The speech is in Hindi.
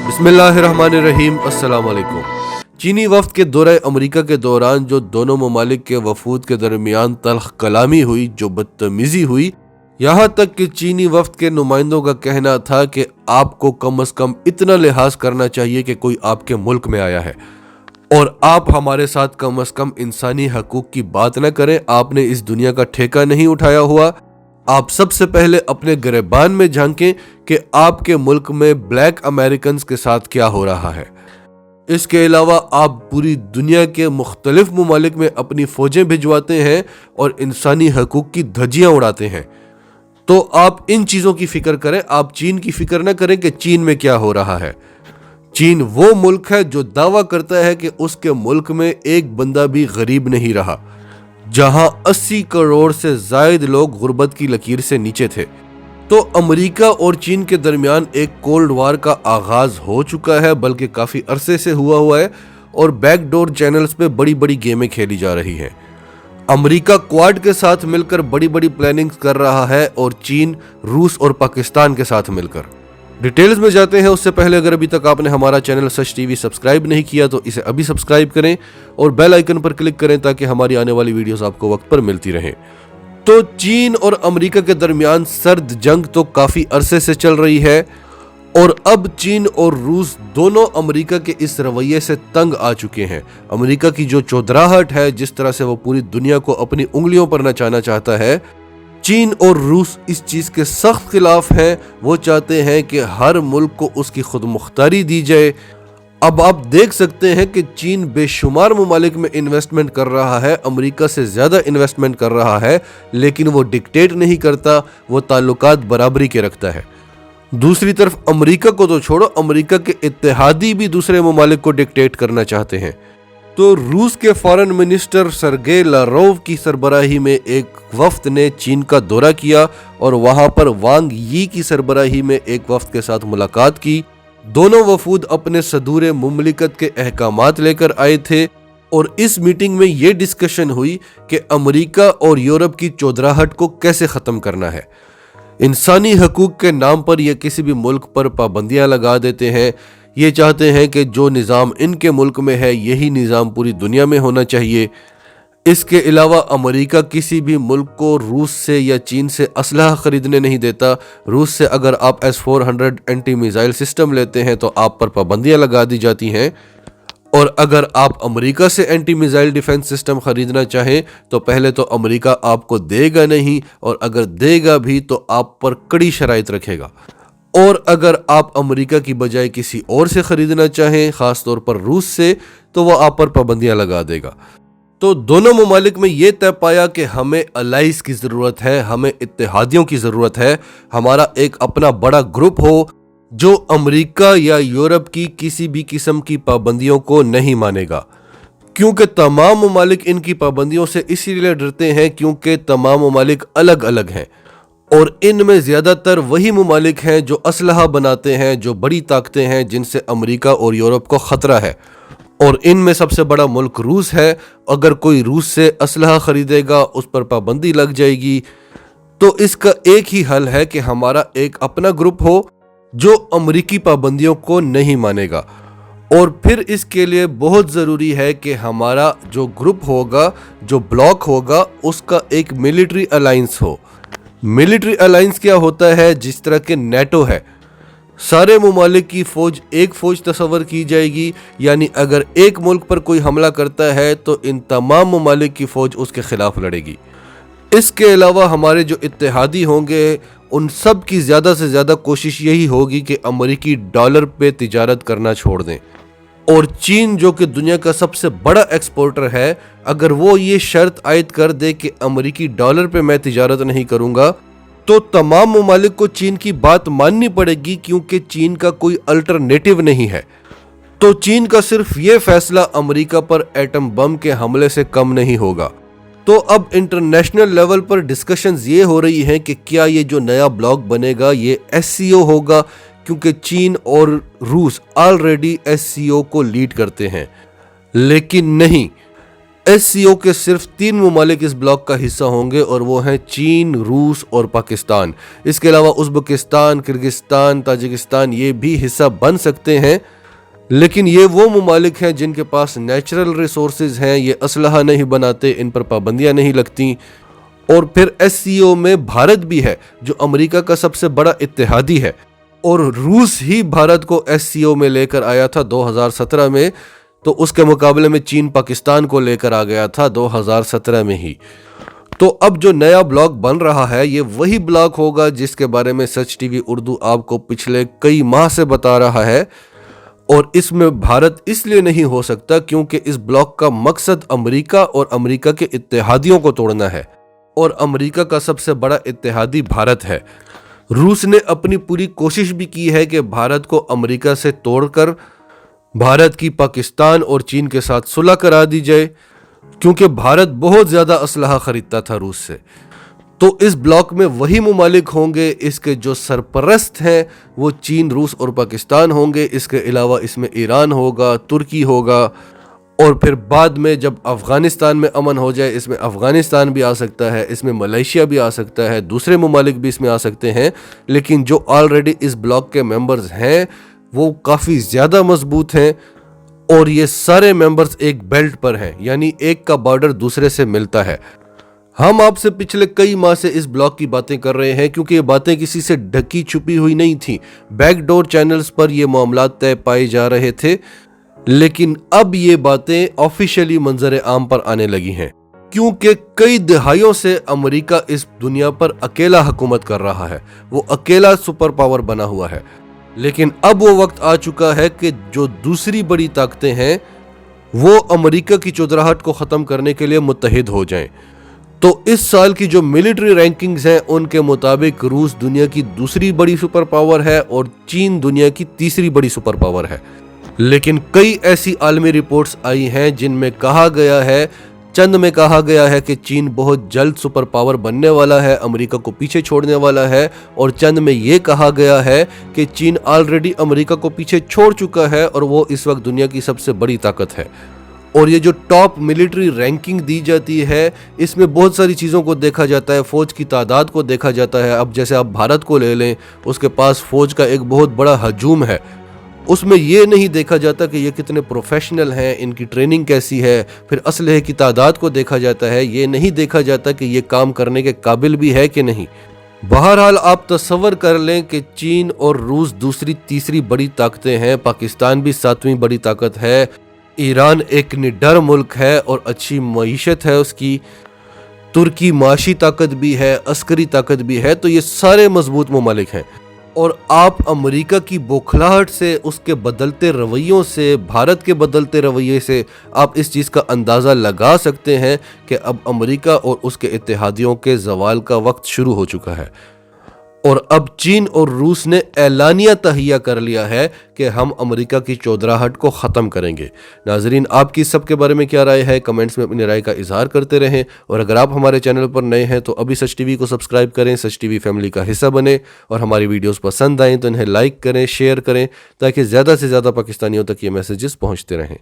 बिस्मिल्लाहिर्रहमानिर्रहीम, अस्सलाम वालेकुम। चीनी वफ्द के दौरे अमेरिका के दौरान जो दोनों ममालिक के वफूद के दरमियान तल्ख कलामी हुई, जो बदतमीजी हुई, यहाँ तक कि चीनी वफ्द के नुमाइंदों का कहना था कि आपको कम अज कम इतना लिहाज करना चाहिए कि कोई आपके मुल्क में आया है और आप हमारे साथ कम अज कम इंसानी हकूक की बात न करें। आपने इस दुनिया का ठेका नहीं उठाया हुआ। आप सबसे पहले अपने गिरेबान में झांकें कि आपके मुल्क में ब्लैक अमेरिकन्स के साथ क्या हो रहा है। इसके अलावा आप पूरी दुनिया के मुख्तलिफ ममालिक में अपनी फौजें भिजवाते हैं और इंसानी हकूक की धज्जियां उड़ाते हैं। तो आप इन चीज़ों की फिक्र करें, आप चीन की फिक्र न करें कि चीन में क्या हो रहा है। चीन वो मुल्क है जो दावा करता है कि उसके मुल्क में एक बंदा भी गरीब नहीं रहा, जहां 80 करोड़ से जायद लोग गुर्बत की लकीर से नीचे थे। तो अमेरिका और चीन के दरमियान एक कोल्ड वार का आगाज हो चुका है, बल्कि काफी अरसे से हुआ है और बैकडोर चैनल्स पे बड़ी बड़ी गेमें खेली जा रही हैं। अमेरिका क्वाड के साथ मिलकर बड़ी बड़ी प्लानिंग्स कर रहा है और चीन रूस और पाकिस्तान के साथ मिलकर। डिटेल्स में जाते हैं उससे पहले अगर अभी तक आपने हमारा चैनल सच टीवी सब्सक्राइब नहीं किया तो इसे अभी सब्सक्राइब करें और बेल आइकन पर क्लिक करें ताकि हमारी आने वाली वीडियोस आपको वक्त पर मिलती रहें। तो चीन और अमेरिका के दरमियान सर्द जंग तो काफी अरसे से चल रही है और अब चीन और रूस दोनों अमेरिका के इस रवैये से तंग आ चुके हैं। अमेरिका की जो चौधराहट है, जिस तरह से वो पूरी दुनिया को अपनी उंगलियों पर नचाना चाहता है, चीन और रूस इस चीज के सख्त खिलाफ हैं। वो चाहते हैं कि हर मुल्क को उसकी खुद मुख्तारी दी जाए। अब आप देख सकते हैं कि चीन बेशुमार ममालिक में इन्वेस्टमेंट कर रहा है, अमेरिका से ज्यादा इन्वेस्टमेंट कर रहा है, लेकिन वो डिक्टेट नहीं करता, वो ताल्लुकात बराबरी के रखता है। दूसरी तरफ अमेरिका को तो छोड़ो, अमेरिका के इत्तेहादी भी दूसरे ममालिक को डिक्टेट करना चाहते हैं। तो रूस के फॉरेन मिनिस्टर सरगे लारोव की सरबराही में एक वफ्द ने चीन का दौरा किया और वहां पर वांग यी की सरबराही में एक वफ्द के साथ मुलाकात की। दोनों वफूद अपने सदूर मुमलिकत के अहकामात लेकर आए थे और इस मीटिंग में यह डिस्कशन हुई कि अमेरिका और यूरोप की चौधराहट को कैसे ख़त्म करना है। इंसानी हकूक के नाम पर यह किसी भी मुल्क पर पाबंदियां लगा देते हैं। ये चाहते हैं कि जो निज़ाम इनके मुल्क में है यही निज़ाम पूरी दुनिया में होना चाहिए। इसके अलावा अमेरिका किसी भी मुल्क को रूस से या चीन से असलहा खरीदने नहीं देता। रूस से अगर आप S-400 एंटी मिसाइल सिस्टम लेते हैं तो आप पर पाबंदियां लगा दी जाती हैं, और अगर आप अमेरिका से एंटी मिसाइल डिफेंस सिस्टम खरीदना चाहें तो पहले तो अमेरिका आपको देगा नहीं, और अगर देगा भी तो आप पर कड़ी शराइत रखेगा। और अगर आप अमेरिका की बजाय किसी और से खरीदना चाहें, खास तौर पर रूस से, तो वह आप पर पाबंदियां लगा देगा। तो दोनों ममालिक में यह तय पाया कि हमें अलाइज की ज़रूरत है, हमें इत्तेहादियों की ज़रूरत है। हमारा एक अपना बड़ा ग्रुप हो जो अमेरिका या यूरोप की किसी भी किस्म की पाबंदियों को नहीं मानेगा, क्योंकि तमाम ममालिक इनकी पाबंदियों से इसीलिए डरते हैं क्योंकि तमाम ममालिक अलग अलग हैं और इनमें ज़्यादातर वही ममालिक हैं जो असलहा बनाते हैं, जो बड़ी ताकतें हैं जिनसे अमेरिका और यूरोप को ख़तरा है। और इनमें सबसे बड़ा मुल्क रूस है। अगर कोई रूस से असलहा खरीदेगा उस पर पाबंदी लग जाएगी। तो इसका एक ही हल है कि हमारा एक अपना ग्रुप हो जो अमेरिकी पाबंदियों को नहीं मानेगा। और फिर इसके लिए बहुत ज़रूरी है कि हमारा जो ग्रुप होगा, जो ब्लॉक होगा, उसका एक मिलिट्री अलायंस हो। मिलिट्री अलायंस क्या होता है? जिस तरह के नेटो है, सारे ममालिक की फौज एक फौज तस्वर की जाएगी, यानी अगर एक मुल्क पर कोई हमला करता है तो इन तमाम ममालिक की फौज उसके खिलाफ लड़ेगी। इसके अलावा हमारे जो इत्तेहादी होंगे उन सब की ज़्यादा से ज़्यादा कोशिश यही होगी कि अमेरिकी डॉलर पे तिजारत करना छोड़ दें। और चीन जो कि दुनिया का सबसे बड़ा एक्सपोर्टर है, अगर वो ये शर्त आयद कर दे कि अमेरिकी डॉलर पे मैं तिजारत नहीं करूँगा, तो तमाम ममालिक को चीन की बात माननी पड़ेगी, क्योंकि चीन का कोई अल्टरनेटिव नहीं है। तो चीन का सिर्फ ये फैसला अमेरिका पर एटम बम के हमले से कम नहीं होगा। तो अब इंटरनेशनल लेवल पर डिस्कशंस ये हो रही हैं कि क्या ये जो नया ब्लॉक बनेगा ये SCO होगा, क्योंकि चीन और रूस ऑलरेडी SCO को लीड करते हैं। लेकिन नहीं, एससीओ के सिर्फ 3 ममालिक इस ब्लॉक का हिस्सा होंगे और वो हैं चीन, रूस और पाकिस्तान। इसके अलावा उज़्बेकिस्तान, किर्गिस्तान, ताजिकिस्तान ये भी हिस्सा बन सकते हैं, लेकिन ये वो ममालिक हैं जिनके पास नेचुरल रिसोर्सेज हैं, ये असलहा नहीं बनाते, इन पर पाबंदियां नहीं लगती। और फिर एससीओ में भारत भी है जो अमेरिका का सबसे बड़ा इत्तेहादी है, और रूस ही भारत को एससीओ में लेकर आया था 2017 में, तो उसके मुकाबले में चीन पाकिस्तान को लेकर आ गया था 2017 में ही। तो अब जो नया ब्लॉक बन रहा है ये वही ब्लॉक होगा जिसके बारे में सच टीवी उर्दू आपको पिछले कई माह से बता रहा है, और इसमें भारत इसलिए नहीं हो सकता क्योंकि इस ब्लॉक का मकसद अमेरिका और अमेरिका के इत्तेहादियों को तोड़ना है, और अमेरिका का सबसे बड़ा इत्तेहादी भारत है। रूस ने अपनी पूरी कोशिश भी की है कि भारत को अमेरिका से तोड़कर भारत की पाकिस्तान और चीन के साथ सुलह करा दी जाए, क्योंकि भारत बहुत ज्यादा असलहा खरीदता था रूस से। तो इस ब्लॉक में वही ममालिक होंगे, इसके जो सरपरस्त हैं वो चीन, रूस और पाकिस्तान होंगे। इसके अलावा इसमें ईरान होगा, तुर्की होगा, और फिर बाद में जब अफगानिस्तान में अमन हो जाए इसमें अफगानिस्तान भी आ सकता है, इसमें मलेशिया भी आ सकता है, दूसरे ममालिक भी इसमें आ सकते हैं। लेकिन जो ऑलरेडी इस ब्लॉक के मेंबर्स हैं वो काफ़ी ज़्यादा मजबूत हैं, और ये सारे मेंबर्स एक बेल्ट पर हैं, यानी एक का बॉर्डर दूसरे से मिलता है। हम आपसे पिछले कई माह से इस ब्लॉक की बातें कर रहे हैं, क्योंकि ये बातें किसी से ढकी छुपी हुई नहीं थी। बैकडोर चैनल्स पर ये मामला तय पाए जा रहे थे, लेकिन अब ये बातें ऑफिशियली मंजर आम पर आने लगी हैं, क्योंकि कई दहाइयों से अमेरिका इस दुनिया पर अकेला हुकूमत कर रहा है, वो अकेला सुपर पावर बना हुआ है। लेकिन अब वो वक्त आ चुका है कि जो दूसरी बड़ी ताकतें हैं वो अमेरिका की चौधराहट को ख़त्म करने के लिए मुत्तहिद हो जाएं। तो इस साल की जो मिलिट्री रैंकिंग्स हैं उनके मुताबिक रूस दुनिया की दूसरी बड़ी सुपर पावर है और चीन दुनिया की तीसरी बड़ी सुपर पावर है। लेकिन कई ऐसी आलमी रिपोर्ट्स आई हैं जिनमें कहा गया है, चंद में कहा गया है कि चीन बहुत जल्द सुपर पावर बनने वाला है, अमेरिका को पीछे छोड़ने वाला है, और चंद में ये कहा गया है कि चीन ऑलरेडी अमेरिका को पीछे छोड़ चुका है और वो इस वक्त दुनिया की सबसे बड़ी ताकत है। और ये जो टॉप मिलिट्री रैंकिंग दी जाती है इसमें बहुत सारी चीज़ों को देखा जाता है, फ़ौज की तादाद को देखा जाता है। अब जैसे आप भारत को ले लें, उसके पास फ़ौज का एक बहुत बड़ा हजूम है, उसमें ये नहीं देखा जाता कि ये कितने प्रोफेशनल हैं, इनकी ट्रेनिंग कैसी है। फिर असलहे की तादाद को देखा जाता है, ये नहीं देखा जाता कि ये काम करने के काबिल भी है कि नहीं। बहरहाल आप तसव्वुर कर लें कि चीन और रूस दूसरी तीसरी बड़ी ताकतें हैं, पाकिस्तान भी 7वीं बड़ी ताकत है, ईरान एक निडर मुल्क है और अच्छी मईशत है उसकी, तुर्की माशी ताकत भी है, अस्करी ताकत भी है। तो ये सारे मजबूत ममालिक हैं, और आप अमेरिका की बौखलाहट से, उसके बदलते रवैयों से, भारत के बदलते रवैये से आप इस चीज़ का अंदाज़ा लगा सकते हैं कि अब अमेरिका और उसके इत्तेहादियों के ज़वाल का वक्त शुरू हो चुका है। और अब चीन और रूस ने ऐलानिया तहिया कर लिया है कि हम अमेरिका की चौधराहट को ख़त्म करेंगे। नाजरीन, आपकी सब के बारे में क्या राय है? कमेंट्स में अपनी राय का इजहार करते रहें, और अगर आप हमारे चैनल पर नए हैं तो अभी सच टीवी को सब्सक्राइब करें, सच टीवी फैमिली का हिस्सा बने, और हमारी वीडियोस पसंद आएँ तो इन्हें लाइक करें, शेयर करें, ताकि ज़्यादा से ज़्यादा पाकिस्तानियों तक ये मैसेजेस पहुँचते रहें।